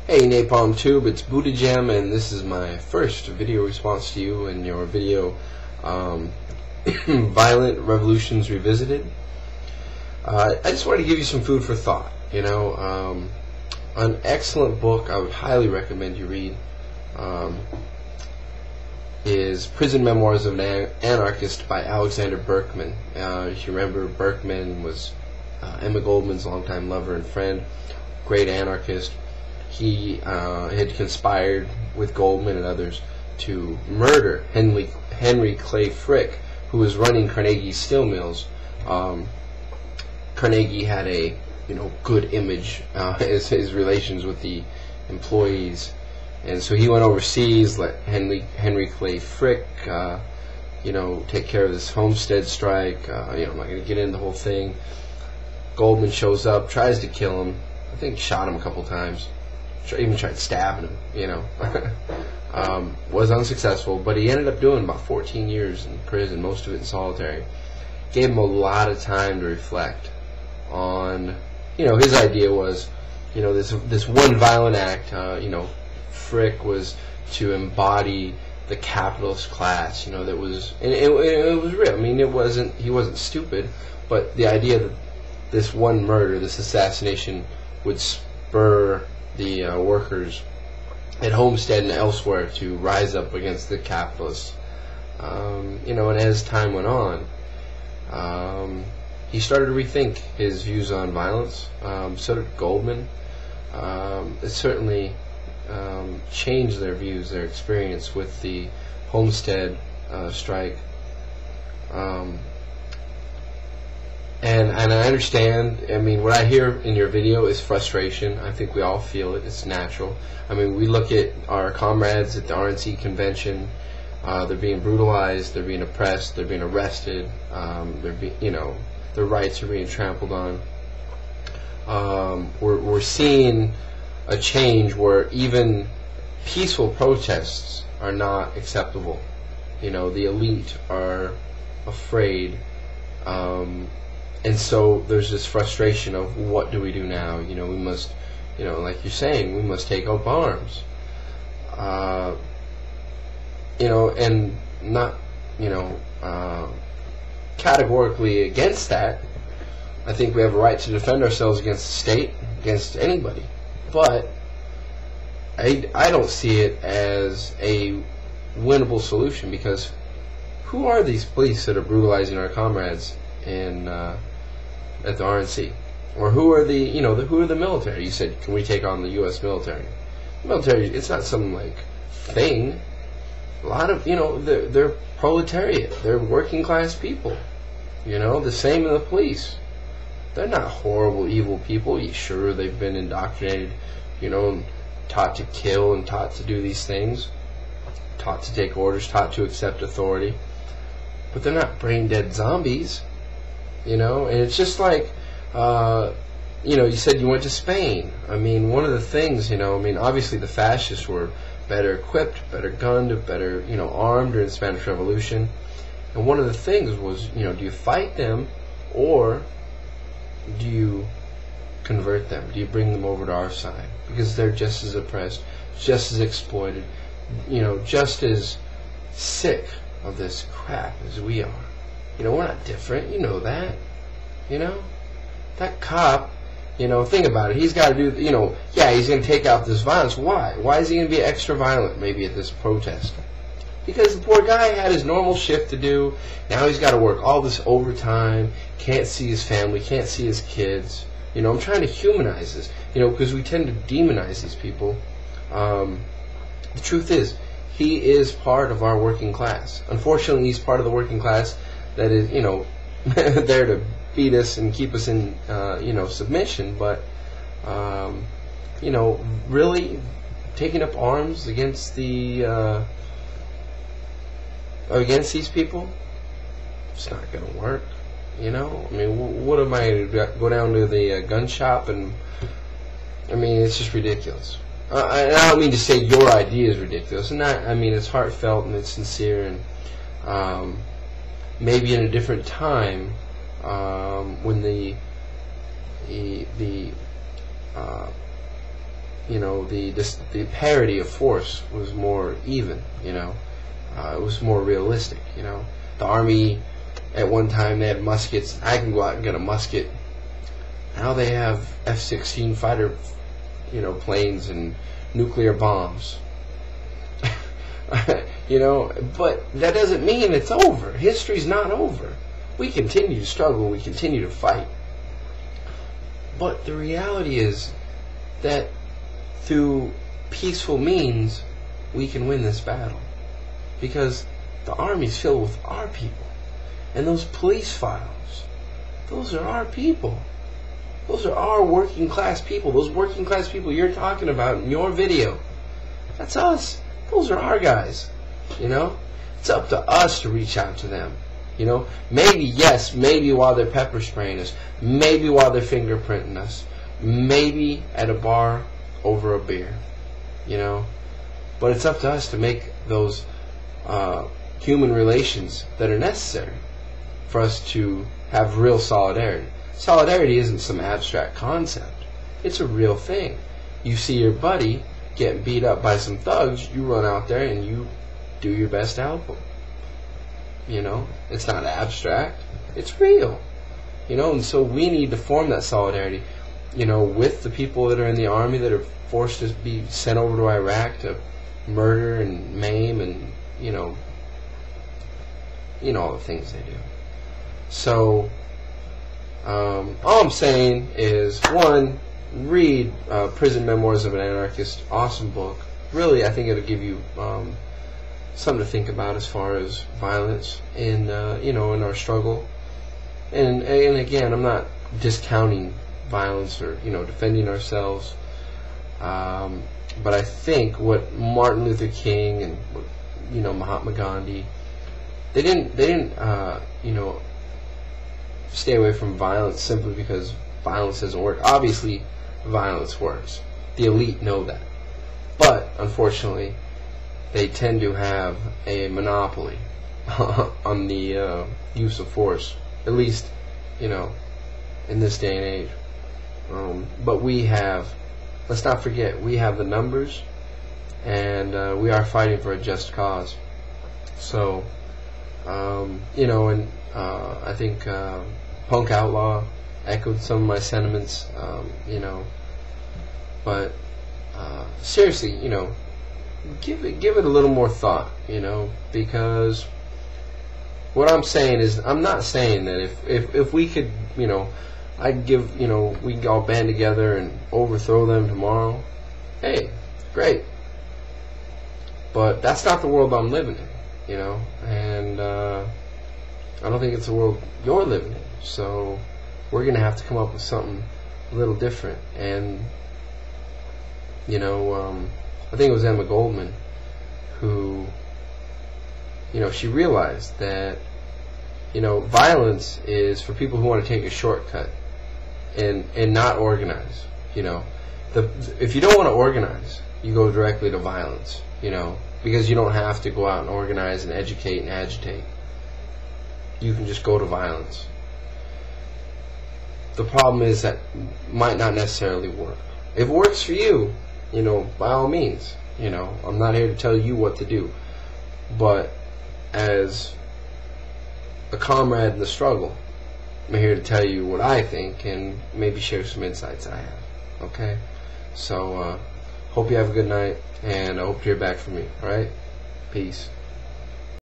Hey Napalm Tube, it's Buddha Gem, and this is my first video response to you in your video Violent Revolutions Revisited. I just wanted to give you some food for thought. An excellent book I would highly recommend you read is Prison Memoirs of an Anarchist by Alexander Berkman. If you remember, Berkman was Emma Goldman's longtime lover and friend, great anarchist. He had conspired with Goldman and others to murder Henry Clay Frick, who was running Carnegie Steel Mills. Carnegie had a good image as his relations with the employees, and so he went overseas, let Henry Clay Frick take care of this homestead strike. I'm not going to get into the whole thing. Goldman shows up, tries to kill him. I think shot him a couple times. Even tried stabbing him, was unsuccessful, but he ended up doing about 14 years in prison, most of it in solitary. Gave him a lot of time to reflect on, his idea was, this one violent act, Frick was to embody the capitalist class, that was, and it was real. I mean, he wasn't stupid, but the idea that this one murder, this assassination, would spur the workers at Homestead and elsewhere to rise up against the capitalists. And as time went on, he started to rethink his views on violence. So did Goldman. It certainly changed their views, their experience with the Homestead strike. And I understand. I mean, what I hear in your video is frustration. I think we all feel it. It's natural. I mean, we look at our comrades at the RNC convention. They're being brutalized. They're being oppressed. They're being arrested. Their rights are being trampled on. We're seeing a change where even peaceful protests are not acceptable. The elite are afraid. And so there's this frustration of what do we do now? We must, like you're saying, we must take up arms. And not, categorically against that. I think we have a right to defend ourselves against the state, against anybody. But I don't see it as a winnable solution, because who are these police that are brutalizing our comrades at the RNC? Or who are who are the military? You said, can we take on the U.S. military? The military, it's not some thing. A lot of they're proletariat. They're working class people. The same in the police. They're not horrible, evil people. Sure, they've been indoctrinated, and taught to kill and taught to do these things, taught to take orders, taught to accept authority. But they're not brain dead zombies. And it's just like, you said you went to Spain. I mean, one of the things, obviously the fascists were better equipped, better gunned, better, armed during the Spanish Revolution. And one of the things was, do you fight them, or do you convert them? Do you bring them over to our side? Because they're just as oppressed, just as exploited, just as sick of this crap as we are. We're not different. That. That cop, think about it. He's got to do, yeah, he's going to take out this violence. Why? Why is he going to be extra violent maybe at this protest? Because the poor guy had his normal shift to do. Now he's got to work all this overtime, can't see his family, can't see his kids. I'm trying to humanize this, because we tend to demonize these people. The truth is, he is part of our working class. Unfortunately, he's part of the working class that is, there to beat us and keep us in, submission. But, really taking up arms against against these people, it's not going to work. I mean, what am I going to go down to the gun shop and? I mean, it's just ridiculous. And I don't mean to say your idea is ridiculous, and I mean it's heartfelt and it's sincere, and maybe in a different time, when the the parity of force was more even. It was more realistic. The Army at one time they had muskets. I can go out and get a musket. Now they have F-16 fighter, planes and nuclear bombs. But that doesn't mean it's over. History's not over. We continue to struggle. We continue to fight. But the reality is that through peaceful means, we can win this battle. Because the Army's filled with our people. And those police files, those are our people. Those are our working class people. Those working class people you're talking about in your video, that's us. Those are our guys. It's up to us to reach out to them. Maybe while they're pepper spraying us, maybe while they're fingerprinting us, maybe at a bar over a beer, But it's up to us to make those human relations that are necessary for us to have real solidarity. Solidarity isn't some abstract concept. It's a real thing. You see your buddy getting beat up by some thugs, you run out there and you do your best to help him. It's not abstract. It's real. And so we need to form that solidarity, with the people that are in the Army that are forced to be sent over to Iraq to murder and maim and, all the things they do. So, all I'm saying is, one, read Prison Memoirs of an Anarchist. Awesome book. Really, I think it'll give you something to think about as far as violence in in our struggle. And again, I'm not discounting violence or defending ourselves. But I think what Martin Luther King and Mahatma Gandhi, they didn't stay away from violence simply because violence doesn't work. Obviously, violence works. The elite know that. But, unfortunately, they tend to have a monopoly on the use of force, at least, in this day and age. But we have, let's not forget, we have the numbers, and we are fighting for a just cause. So, I think Punk Outlaw echoed some of my sentiments, but seriously, give it a little more thought, because what I'm saying is, I'm not saying that if we could, I'd give, we can all band together and overthrow them tomorrow. Hey, great. But that's not the world I'm living in, and I don't think it's the world you're living in. So we're going to have to come up with something a little different. And, I think it was Emma Goldman who, she realized that, violence is for people who want to take a shortcut and not organize. If you don't want to organize, you go directly to violence, because you don't have to go out and organize and educate and agitate. You can just go to violence. The problem is that might not necessarily work. If it works for you, by all means, I'm not here to tell you what to do. But as a comrade in the struggle, I'm here to tell you what I think and maybe share some insights I have. Okay? So, hope you have a good night, and I hope to hear back from you. Alright? Peace.